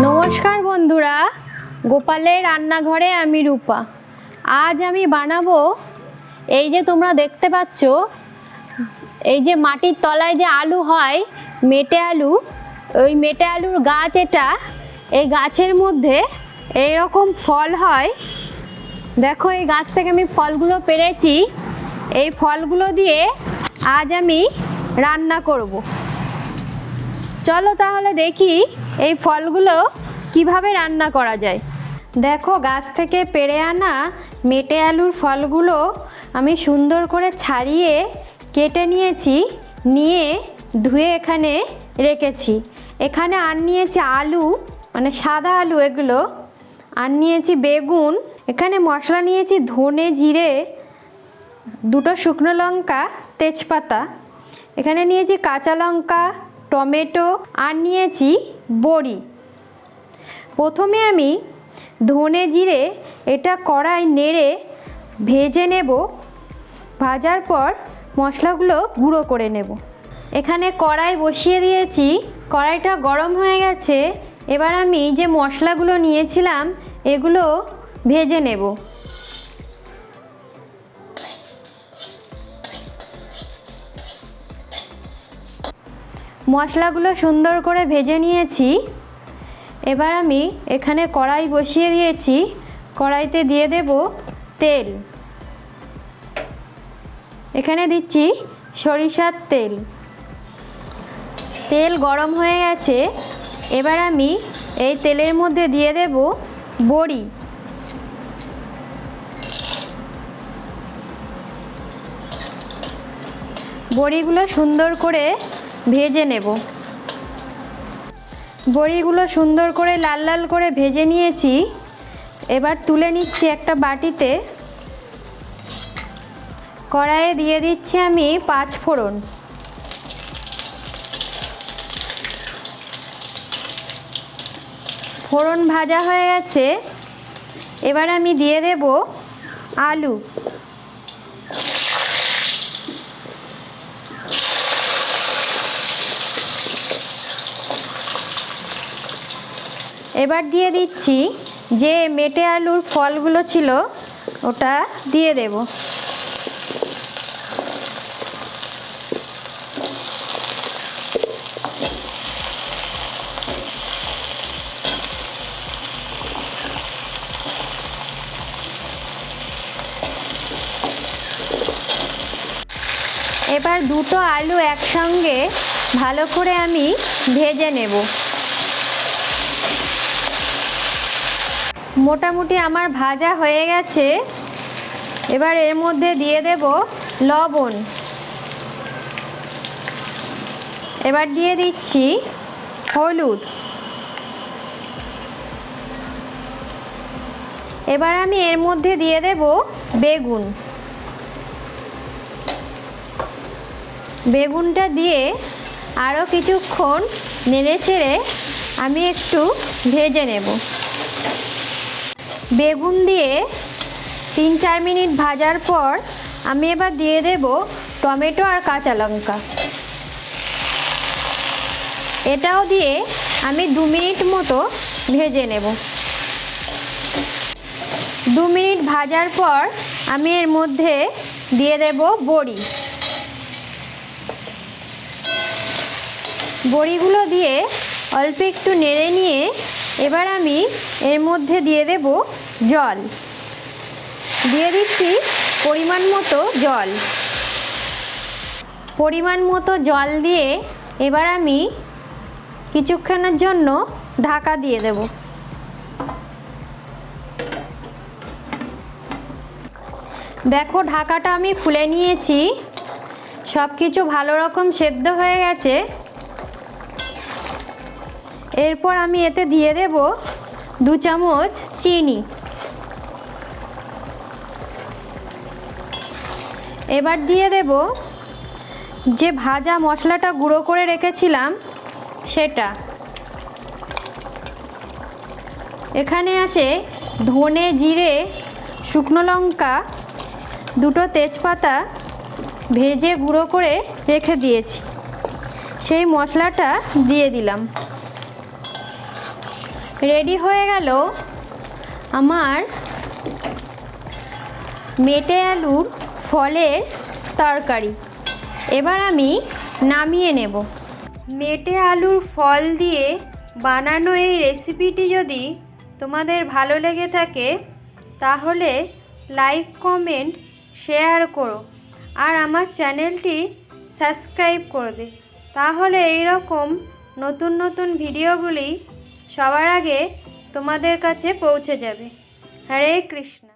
নমস্কার বন্ধুরা, গোপালের রান্নাঘরে আমি রূপা। আজ আমি বানাবো এই যে তোমরা দেখতে পাচ্ছ, এই যে মাটির তলায় যে আলু হয়, মেটে আলু, ওই মেটে আলুর গাছ এটা। এই গাছের মধ্যে এই রকম ফল হয়। দেখো, এই গাছ থেকে আমি ফলগুলো পেড়েছি। এই ফলগুলো দিয়ে আজ আমি রান্না করব। চলো তাহলে দেখি এই ফলগুলো কিভাবে রান্না করা যায়। দেখো, গাছ থেকে পেড়ে আনা মেটে আলুর ফলগুলো আমি সুন্দর করে ছাড়িয়ে কেটে নিয়েছি, নিয়ে ধুয়ে এখানে রেখেছি। এখানে আর নিয়েছি আলু, মানে সাদা আলু এগুলো, আর নিয়েছি বেগুন। এখানে মশলা নিয়েছি ধনে, জিরে, দুটো শুকনো লঙ্কা, তেজপাতা। এখানে নিয়েছি কাঁচা লঙ্কা, টমেটো, আর নিয়েছি বড়ি। প্রথমে আমি ধনে জিরে এটা কড়াই নেড়ে ভেজে নেব। ভাজার পর মশলাগুলো গুঁড়ো করে নেব। এখানে কড়াই বসিয়ে দিয়েছি, কড়াইটা গরম হয়ে গেছে। এবার আমি যে মশলাগুলো নিয়েছিলাম এগুলো ভেজে নেব। মশলাগুলো সুন্দর করে ভেজে নিয়েছি। এবার আমি এখানে কড়াই বসিয়ে দিয়েছি, কড়াইতে দিয়ে দেব তেল। এখানে দিচ্ছি সরিষার তেল। তেল গরম হয়ে গেছে। এবার আমি এই তেলের মধ্যে দিয়ে দেব বড়ি। বড়িগুলো সুন্দর করে ভেজে নেব। বড়িগুলো সুন্দর করে লাল লাল করে ভেজে নিয়েছি। এবার তুলে নিচ্ছি একটা বাটিতে। কড়াইয়ে দিয়ে দিচ্ছি আমি 5 ফোড়ন। ফোড়ন ভাজা হয়ে গেছে। এবার আমি দিয়ে দেব আলু। এবার দিয়ে দিচ্ছি যে মেটে আলুর ফলগুলো ছিল ওটা দিয়ে দেব। এবার দুটো আলু একসঙ্গে ভালো করে আমি ভেজে নেব। মোটামুটি আমার ভাজা হয়ে গেছে। এবার এর মধ্যে দিয়ে দেব লবণ। এবার দিয়ে দিচ্ছি হলুদ। এবার আমি এর মধ্যে দিয়ে দেব বেগুন। বেগুনটা দিয়ে আরও কিছুক্ষণ নেড়েচেড়ে আমি একটু ভেজে নেব। বেগুন দিয়ে 3-4 মিনিট ভাজার পর আমি এবার দিয়ে দেব টমেটো আর কাঁচা লঙ্কা। এটাও দিয়ে আমি 2 মিনিট মতো ভেজে নেব। 2 মিনিট ভাজার পর আমি এর মধ্যে দিয়ে দেব বড়ি। বড়িগুলো দিয়ে অল্প একটু নেড়ে নিয়ে এবার আমি এর মধ্যে দিয়ে দেব জল। দিয়ে দিচ্ছি পরিমাণ মতো জল। পরিমাণ মতো জল দিয়ে এবার আমি কিছুক্ষণের জন্য ঢাকা দিয়ে দেব। দেখো, ঢাকাটা আমি খুলে নিয়েছি। সব কিছু ভালো রকম সেদ্ধ হয়ে গেছে। এরপর আমি এতে দিয়ে দেব 2 চামচ চিনি। এবার দিয়ে দেব যে ভাজা মশলাটা গুঁড়ো করে রেখেছিলাম সেটা। এখানে আছে ধনে, জিরে, শুকনো লঙ্কা, দুটো তেজপাতা, ভেজে গুঁড়ো করে রেখে দিয়েছি, সেই মশলাটা দিয়ে দিলাম। রেডি হয়ে গেল আমার মেটে আলুর ফলের তরকারি। এবার আমি নামিয়ে নেব। মেটে আলুর ফল দিয়ে বানানো এই রেসিপিটি যদি তোমাদের ভালো লেগে থাকে তাহলে লাইক, কমেন্ট, শেয়ার করো আর আমার চ্যানেলটি সাবস্ক্রাইব করবে। তাহলে এই রকম নতুন নতুন ভিডিওগুলি সবার আগে তোমাদের কাছে পৌঁছে যাবে। হরে কৃষ্ণ।